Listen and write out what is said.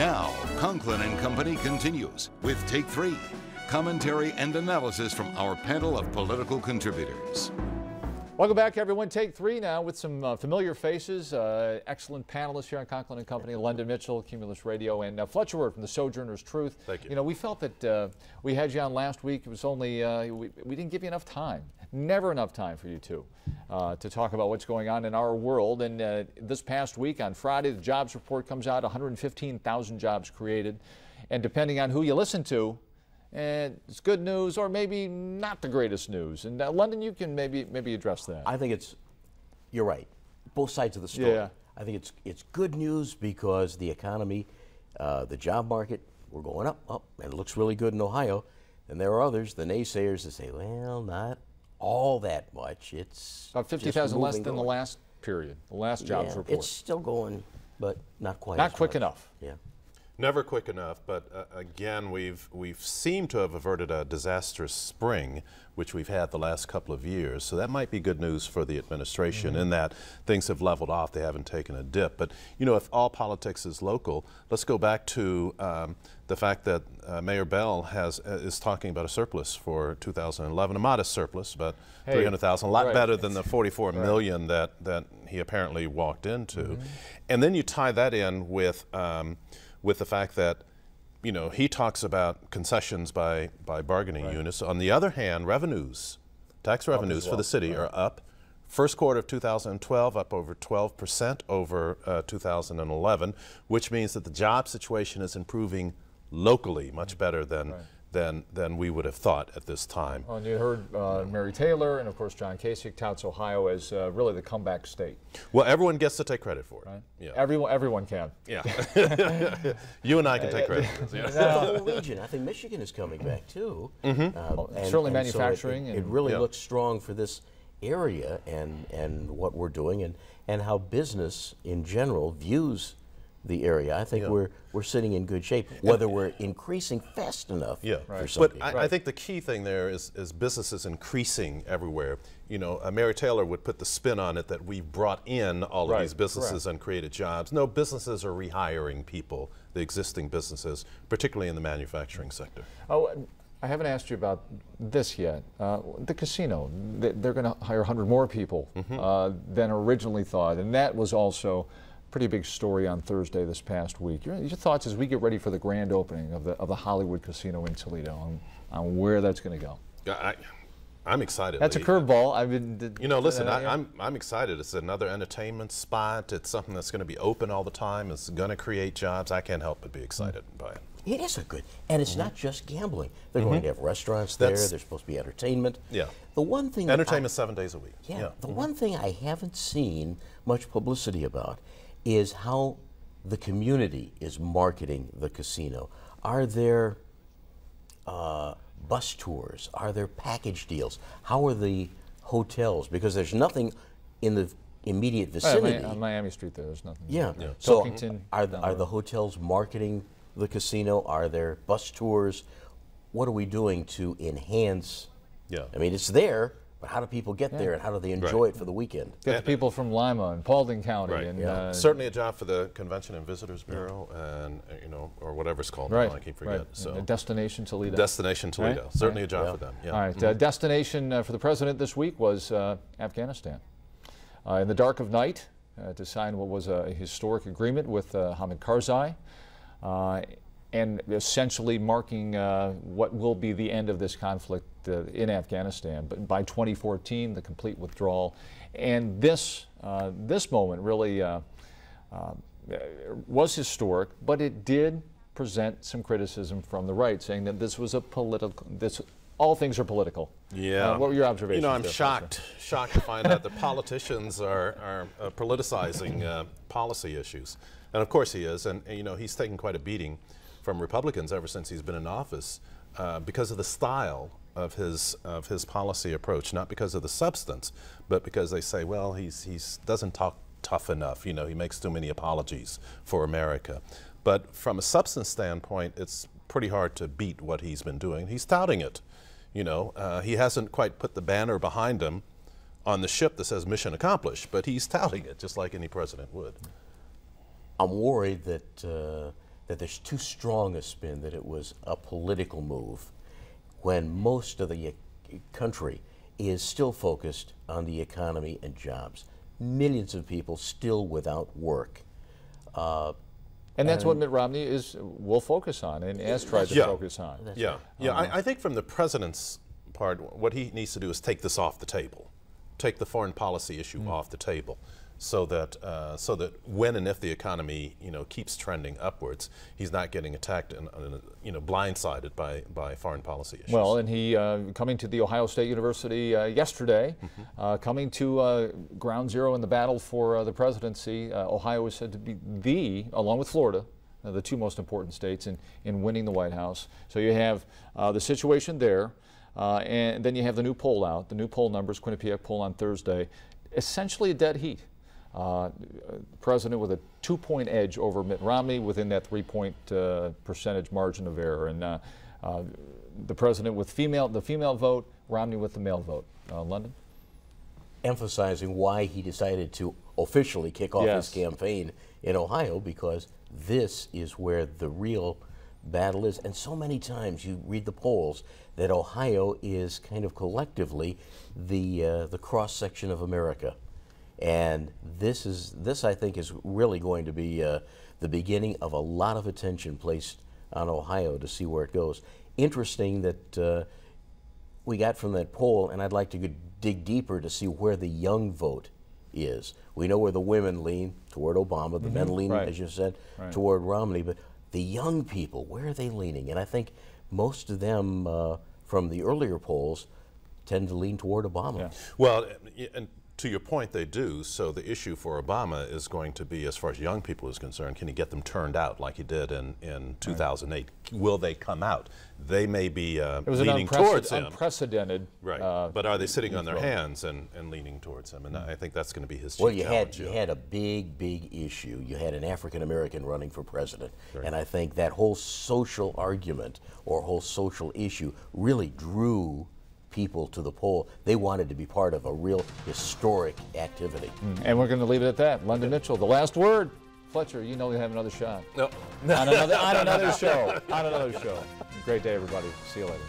Now, Conklin and Company continues with Take 3, commentary and analysis from our panel of political contributors. Welcome back, everyone. Take 3 now with some familiar faces. Excellent panelists here on Conklin and Company. London Mitchell, Cumulus Radio, and Fletcher Word from the Sojourner's Truth. Thank you. You know, we felt that we had you on last week. It was only, we didn't give you enough time. Never enough time for you two to talk about what's going on in our world. And this past week, on Friday, the jobs report comes out, 115,000 jobs created. And depending on who you listen to, and it's good news or maybe not the greatest news. And London, you can maybe address that. I think you're right, both sides of the story. Yeah. I think it's good news because the economy, the job market, we're going up, and it looks really good in Ohio. And there are others, the naysayers, that say, well, not all that much. It's about 50,000 less than the last period, the last jobs report. It's still going, but not quite. Not quick much. enough. Yeah. Never quick enough, but again, we've seemed to have averted a disastrous spring, which we've had the last couple of years. So that might be good news for the administration in that things have leveled off. They haven't taken a dip. But, you know, if all politics is local, let's go back to the fact that Mayor Bell is talking about a surplus for 2011, a modest surplus, but 300,000, a lot better than the 44 million that he apparently walked into. And then you tie that in with the fact that, you know, he talks about concessions by bargaining units. On the other hand, revenues, tax revenues for the city are up. First quarter of 2012 up over 12% over 2011, which means that the job situation is improving locally much better than we would have thought at this time. Well, and you heard Mary Taylor and, of course, John Kasich touts Ohio as really the comeback state. Well, everyone gets to take credit for it. Right? Yeah. Everyone can. Yeah. You and I can take credit for this. The whole region. I think Michigan is coming back, too. Certainly manufacturing. So it really looks strong for this area and what we're doing and how business in general views the area. I think we're sitting in good shape, whether we're increasing fast enough for some But people. I think the key thing there is businesses increasing everywhere. You know, Mary Taylor would put the spin on it that we brought in all of these businesses and created jobs. No, businesses are rehiring people, the existing businesses, particularly in the manufacturing sector. Oh, I haven't asked you about this yet. The casino, they're going to hire 100 more people than originally thought, and that was also pretty big story on Thursday this past week. Your thoughts as we get ready for the grand opening of the Hollywood Casino in Toledo on where that's going to go? I'm excited. That's a curveball. I mean, you know, listen, I'm excited. It's another entertainment spot. It's something that's going to be open all the time. It's going to create jobs. I can't help but be excited by it. It is a good, and it's not just gambling. They're going to have restaurants there. There's supposed to be entertainment. Yeah. The one thing entertainment 7 days a week. The one thing I haven't seen much publicity about is how the community is marketing the casino. Are there bus tours? Are there package deals? How are the hotels? Because there's nothing in the immediate vicinity. On Miami Street there's nothing. Yeah. So are the hotels marketing the casino? Are there bus tours? What are we doing to enhance? I mean, it's there, but how do people get there, and how do they enjoy it for the weekend? Get the people from Lima and Paulding County. And, certainly a job for the Convention and Visitors Bureau, and you know, or whatever it's called now, I keep forgetting. So Destination Toledo. Destination Toledo, certainly a job for them. All right, destination for the president this week was Afghanistan. In the dark of night, to sign what was a historic agreement with Hamid Karzai, and essentially marking what will be the end of this conflict in Afghanistan. But by 2014, the complete withdrawal, and this moment really was historic. But it did present some criticism from the right, saying that this was a political. All things are political. Yeah. What were your observations? You know, I'm shocked to find out that politicians are politicizing policy issues, and of course he is, and you know he's taken quite a beating from Republicans ever since he's been in office because of the style of his policy approach, not because of the substance, but because they say, well, he doesn't talk tough enough. You know, he makes too many apologies for America. But from a substance standpoint, it's pretty hard to beat what he's been doing. He's touting it. You know, he hasn't quite put the banner behind him on the ship that says mission accomplished, but he's touting it just like any president would. I'm worried that that there's too strong a spin that it was a political move, when most of the country is still focused on the economy and jobs. Millions of people still without work. And that's what Mitt Romney will focus on and has tried to focus on. Yeah, I think from the president's part, what he needs to do is take this off the table, take the foreign policy issue off the table, so that when and if the economy keeps trending upwards, he's not getting attacked and blindsided by foreign policy issues. Well, and he coming to the Ohio State University yesterday, coming to ground zero in the battle for the presidency. Ohio is said to be along with Florida, the two most important states in winning the White House. So you have the situation there, and then you have the new poll out. The new poll numbers, Quinnipiac poll on Thursday, essentially a dead heat. President with a 2-point edge over Mitt Romney within that 3-point percentage margin of error, and the president with the female vote, Romney with the male vote. London? Emphasizing why he decided to officially kick off his campaign in Ohio, because this is where the real battle is. And so many times you read the polls that Ohio is kind of collectively the cross-section of America. And this I think is really going to be the beginning of a lot of attention placed on Ohio to see where it goes. Interesting that we got from that poll, and I'd like to dig deeper to see where the young vote is. We know where the women lean, toward Obama, the men lean, as you said, toward Romney, but the young people, where are they leaning? And I think most of them from the earlier polls tend to lean toward Obama. Yeah. Well, and to your point, they do. So the issue for Obama is going to be, as far as young people is concerned, can he get them turned out like he did in 2008? Will they come out? They may be leaning towards him. Unprecedented. Right. But are they sitting on their hands and leaning towards him? And I think that's going to be his chief challenge. Well, you had a big issue. You had an African American running for president. And I think that whole social argument or whole social issue really drew people to the poll. They wanted to be part of a real historic activity. And we're going to leave it at that. London Mitchell, the last word. Fletcher, you know you have another shot. No. On another show. On another show. Great day, everybody. See you later.